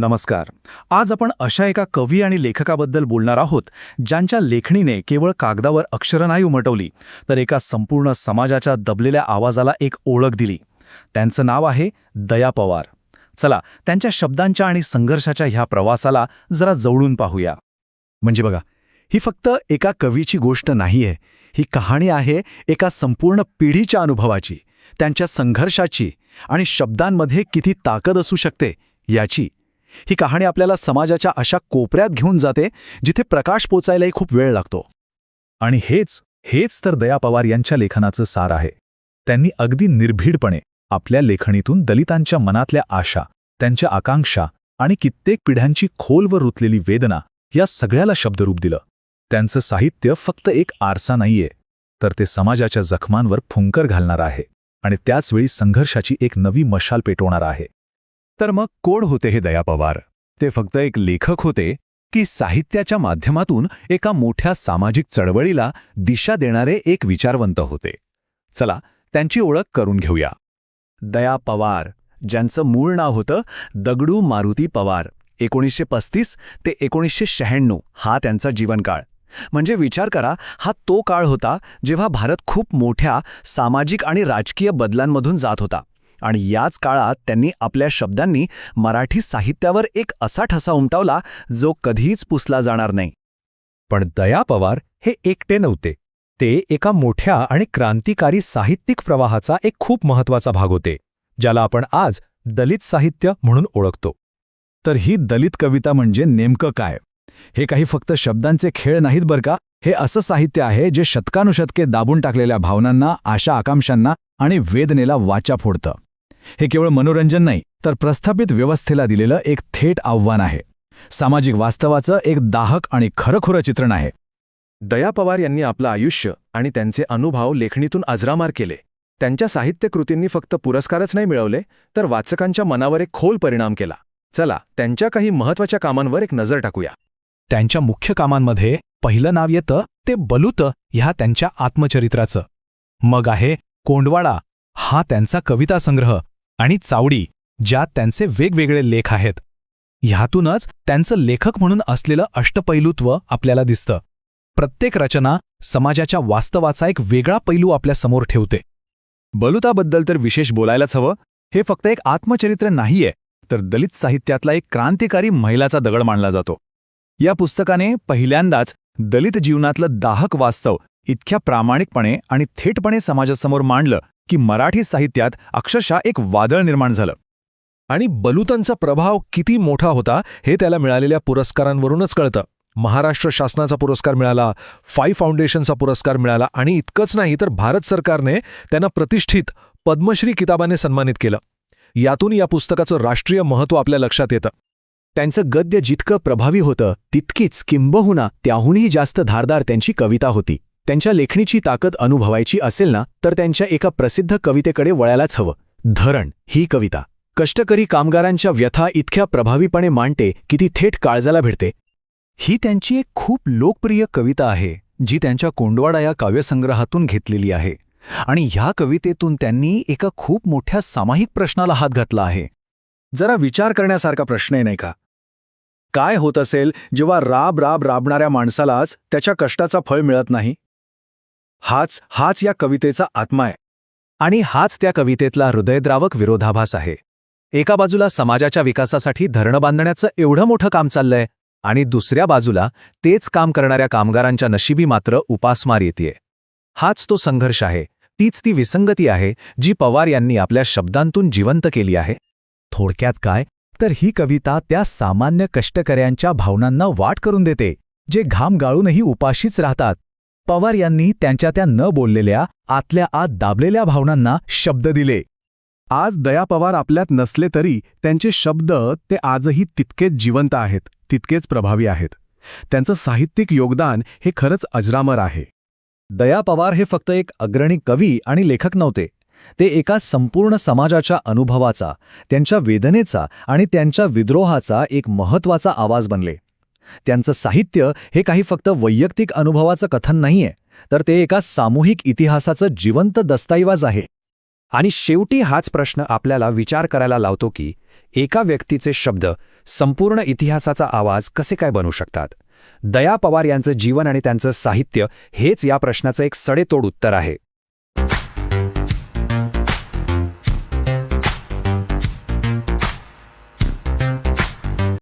नमस्कार. आज आपण अशा एका कवी आणि लेखकाबद्दल बोलणार आहोत ज्यांच्या लेखणीने केवळ कागदावर अक्षरं नाही उमटवली तर एका संपूर्ण समाजाच्या दबलेल्या आवाजाला एक ओळख दिली. त्यांचं नाव आहे दया पवार. चला त्यांच्या शब्दांच्या आणि संघर्षाच्या ह्या प्रवासाला जरा जवळून पाहूया. म्हणजे बघा, ही फक्त एका कवीची गोष्ट नाहीये, ही कहाणी आहे एका संपूर्ण पिढीच्या अनुभवाची, त्यांच्या संघर्षाची आणि शब्दांमध्ये किती ताकद असू शकते याची. ही कहाणी आपल्याला समाजाच्या अशा कोपऱ्यात घेऊन जाते जिथे प्रकाश पोचायलाही खूप वेळ लागतो. आणि हेच तर दया पवार यांच्या लेखनाचं सार आहे. त्यांनी अगदी निर्भीडपणे आपल्या लेखणीतून दलितांच्या मनातल्या आशा, त्यांच्या आकांक्षा आणि कित्येक पिढ्यांची खोलवर रुतलेली वेदना या सगळ्याला शब्दरूप दिलं. त्यांचं साहित्य फक्त एक आरसा नाहीये, तर ते समाजाच्या जखमांवर फुंकर घालणार आहे आणि त्याचवेळी संघर्षाची एक नवी मशाल पेटवणार आहे. तर मग कोण होते हे दया पवार? ते फक्त एक लेखक होते की साहित्याच्या माध्यमातून एका मोठ्या सामाजिक चळवळीला दिशा देणारे एक विचारवंत होते? चला त्यांची ओळख करून घेऊया. दया पवार, ज्यांचं मूळ नाव होतं दगडू मारुती पवार. 1935 ते 1996 हा त्यांचा जीवनकाळ. म्हणजे विचार करा, हा तो काळ होता जेव्हा भारत खूप मोठ्या सामाजिक आणि राजकीय बदलांमधून जात होता. आणि याच काळात त्यांनी आपल्या शब्दांनी मराठी साहित्यावर एक असा ठसा उमटवला जो कधीच पुसला जाणार नाही. पण दया पवार हे एकटे नव्हते. ते एका मोठ्या आणि क्रांतिकारी साहित्यिक प्रवाहाचा एक खूप महत्त्वाचा भाग होते, ज्याला आपण आज दलित साहित्य म्हणून ओळखतो. तर ही दलित कविता म्हणजे नेमकं काय? हे काही फक्त शब्दांचे खेळ नाहीत बरं का. हे असं साहित्य आहे जे शतकानुशतके दाबून टाकलेल्या भावनांना, आशा आकांक्षांना आणि वेदनेला वाचा फोडतं. हे केवळ मनोरंजन नाही, तर प्रस्थापित व्यवस्थेला दिलेलं एक थेट आव्हान आहे. सामाजिक वास्तवाचं एक दाहक आणि खरंखुरं चित्रण आहे. दया पवार यांनी आपलं आयुष्य आणि त्यांचे अनुभव लेखणीतून अजरामार केले. त्यांच्या साहित्यकृतींनी फक्त पुरस्कारच नाही मिळवले, तर वाचकांच्या मनावर एक खोल परिणाम केला. चला त्यांच्या काही महत्त्वाच्या कामांवर एक नजर टाकूया. त्यांच्या मुख्य कामांमध्ये पहिलं नाव येतं ते बलूत ह्या त्यांच्या आत्मचरित्राचं. मग आहे कोंडवाडा, हा त्यांचा कविता संग्रह, आणि चावडी, ज्यात त्यांचे वेगवेगळे लेख आहेत. ह्यातूनच त्यांचं लेखक म्हणून असलेलं अष्टपैलुत्व आपल्याला दिसतं. प्रत्येक रचना समाजाच्या वास्तवाचा एक वेगळा पैलू आपल्या समोर ठेवते. बलुताबद्दल तर विशेष बोलायलाच हवं. हे फक्त एक आत्मचरित्र नाहीये, तर दलित साहित्यातला एक क्रांतिकारी महिलाचा दगड मानला जातो. या पुस्तकाने पहिल्यांदाच दलित जीवनातलं दाहक वास्तव इतक्या प्रामाणिकपणे आणि थेटपणे समाजासमोर मांडलं की मराठी साहित्यात अक्षरशः एक वादळ निर्माण झालं. आणि बलुतांचा प्रभाव किती मोठा होता हे त्याला मिळालेल्या पुरस्कारांवरूनच कळतं. महाराष्ट्र शासनाचा पुरस्कार मिळाला, 5 फाउंडेशनचा पुरस्कार मिळाला आणि इतकंच नाही तर भारत सरकारने त्यांना प्रतिष्ठित पद्मश्री किताबाने सन्मानित केलं. यातून या पुस्तकाचं राष्ट्रीय महत्त्व आपल्या लक्षात येतं. त्यांचं गद्य जितकं प्रभावी होतं तितकीच किंबहुना त्याहूनही जास्त धारदार त्यांची कविता होती. त्यांच्या लेखणीची ताकद अनुभवायची असेल ना, तर त्यांच्या एका प्रसिद्ध कवितेकडे वळायलाच हवं. धरण ही कविता कष्टकरी कामगारांच्या व्यथा इतक्या प्रभावीपणे मांडते की ती थेट काळजाला भिडते. ही त्यांची एक खूप लोकप्रिय कविता आहे जी त्यांच्या कोंडवाडा या काव्यसंग्रहातून घेतलेली आहे. आणि ह्या कवितेतून त्यांनी एका खूप मोठ्या सामाजिक प्रश्नाला हात घातला आहे. जरा विचार करण्यासारखा प्रश्न आहे, नाही का? काय होत असेल जेव्हा राबणाऱ्या माणसालाच त्याच्या कष्टाचा फळ मिळत नाही? हाच या कवितेचा आत्मा आहे. आणि हाच त्या कवितेतला हृदयद्रावक विरोधाभास आहे. एका बाजूला समाजाच्या विकासासाठी धरणं बांधण्याचं एवढं मोठं काम चाललंय, आणि दुसऱ्या बाजूला तेच काम करणाऱ्या कामगारांच्या नशिबी मात्र उपासमार येतेय. हाच तो संघर्ष आहे, तीच ती विसंगती आहे जी पवार यांनी आपल्या शब्दांतून जिवंत केली आहे. थोडक्यात काय, तर ही कविता त्या सामान्य कष्टकऱ्यांच्या भावनांना वाट करून देते, जे घाम गाळूनही उपाशीच राहतात. पवार यांनी त्यांच्या त्या न बोललेल्या, आतल्या आत दाबलेल्या भावनांना शब्द दिले. आज दया पवार आपल्यात नसले तरी त्यांचे शब्द ते आजही तितकेच जिवंत आहेत, तितकेच प्रभावी आहेत. त्यांचं साहित्यिक योगदान हे खरंच अजरामर आहे. दया पवार हे फक्त एक अग्रणी कवी आणि लेखक नव्हते. ते एका संपूर्ण समाजाच्या अनुभवाचा, त्यांच्या वेदनेचा आणि त्यांच्या विद्रोहाचा एक महत्त्वाचा आवाज बनले. त्यांचं साहित्य हे काही फक्त वैयक्तिक अनुभवाचं कथन नाहीये, तर ते एका सामूहिक इतिहासाचं जिवंत दस्तऐवज आहे. आणि शेवटी हाच प्रश्न आपल्याला विचार करायला लावतो की एका व्यक्तीचे शब्द संपूर्ण इतिहासाचा आवाज कसे काय बनू शकतात? दया पवार यांचं जीवन आणि त्यांचं साहित्य हेच या प्रश्नाचं एक सडेतोड उत्तर आहे.